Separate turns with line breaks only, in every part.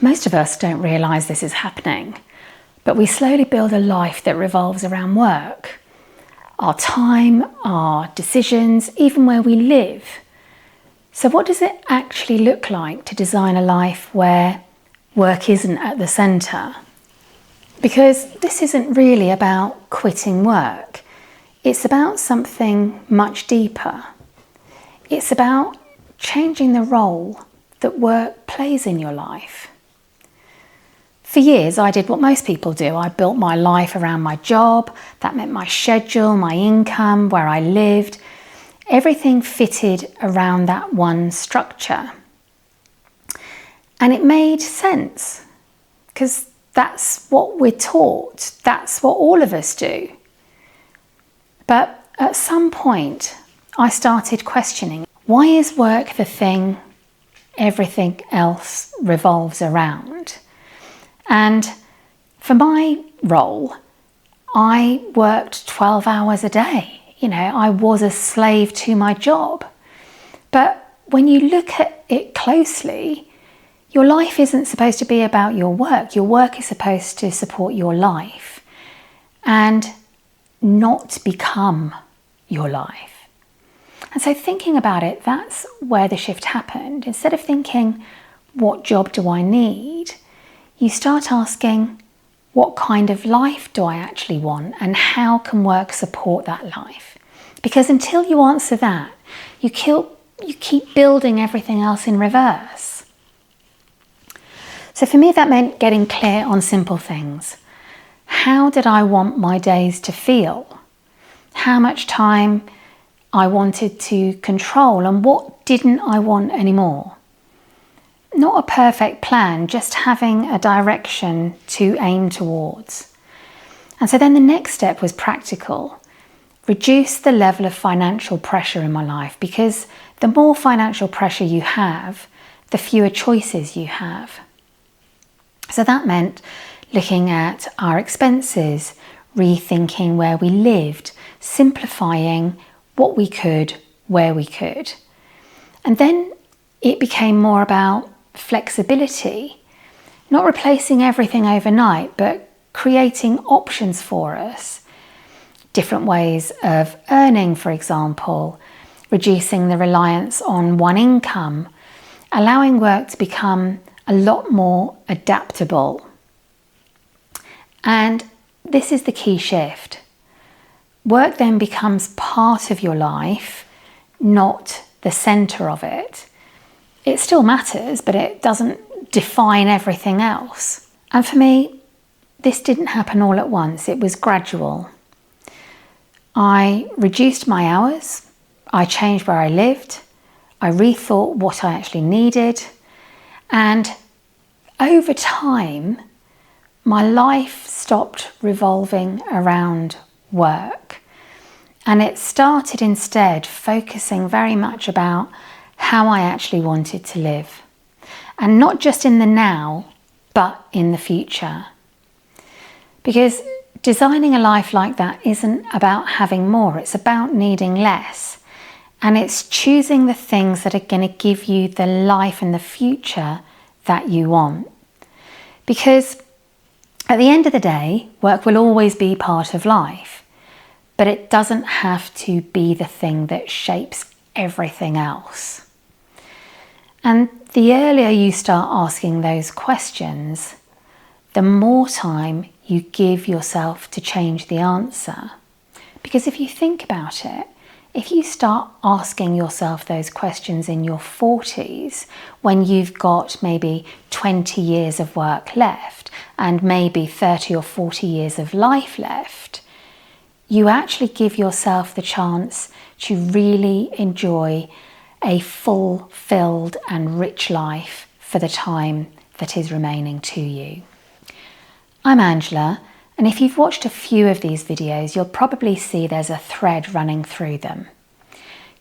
Most of us don't realise this is happening, but we slowly build a life that revolves around work. Our time, our decisions, even where we live. So what does it actually look like to design a life where work isn't at the centre? Because this isn't really about quitting work. It's about something much deeper. It's about changing the role that work plays in your life. For years, I did what most people do. I built my life around my job. That meant my schedule, my income, where I lived. Everything fitted around that one structure. And it made sense because that's what we're taught. That's what all of us do. But at some point, I started questioning, why is work the thing everything else revolves around? And for my role, I worked 12 hours a day. I was a slave to my job. But when you look at it closely, your life isn't supposed to be about your work. Your work is supposed to support your life and not become your life. And so thinking about it, that's where the shift happened. Instead of thinking, what job do I need? You start asking, what kind of life do I actually want and how can work support that life? Because until you answer that, you keep building everything else in reverse. So for me, that meant getting clear on simple things. How did I want my days to feel? How much time I wanted to control and what didn't I want anymore? Not a perfect plan, just having a direction to aim towards. And so then the next step was practical. Reduce the level of financial pressure in my life, because the more financial pressure you have, the fewer choices you have. So that meant looking at our expenses, rethinking where we lived, simplifying what we could, where we could. And then it became more about flexibility, not replacing everything overnight, but creating options for us. Different ways of earning, for example, reducing the reliance on one income, allowing work to become a lot more adaptable. And this is the key shift. Work then becomes part of your life, not the centre of it. It still matters, but it doesn't define everything else. And for me, this didn't happen all at once. It was gradual. I reduced my hours. I changed where I lived. I rethought what I actually needed. And over time, my life stopped revolving around work. And it started instead focusing very much about how I actually wanted to live. And not just in the now, but in the future. Because designing a life like that isn't about having more, it's about needing less. And it's choosing the things that are going to give you the life and the future that you want. Because at the end of the day, work will always be part of life, but it doesn't have to be the thing that shapes everything else. And the earlier you start asking those questions, the more time you give yourself to change the answer. Because if you think about it, if you start asking yourself those questions in your 40s, when you've got maybe 20 years of work left and maybe 30 or 40 years of life left, you actually give yourself the chance to really enjoy a fulfilled and rich life for the time that is remaining to you. I'm Angela, and if you've watched a few of these videos, you'll probably see there's a thread running through them.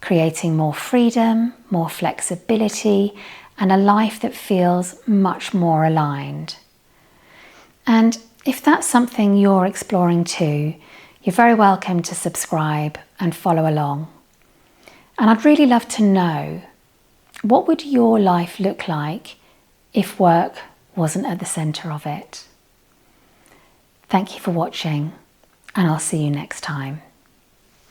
Creating more freedom, more flexibility, and a life that feels much more aligned. And if that's something you're exploring too, you're very welcome to subscribe and follow along. And I'd really love to know, what would your life look like if work wasn't at the centre of it. Thank you for watching, and I'll see you next time.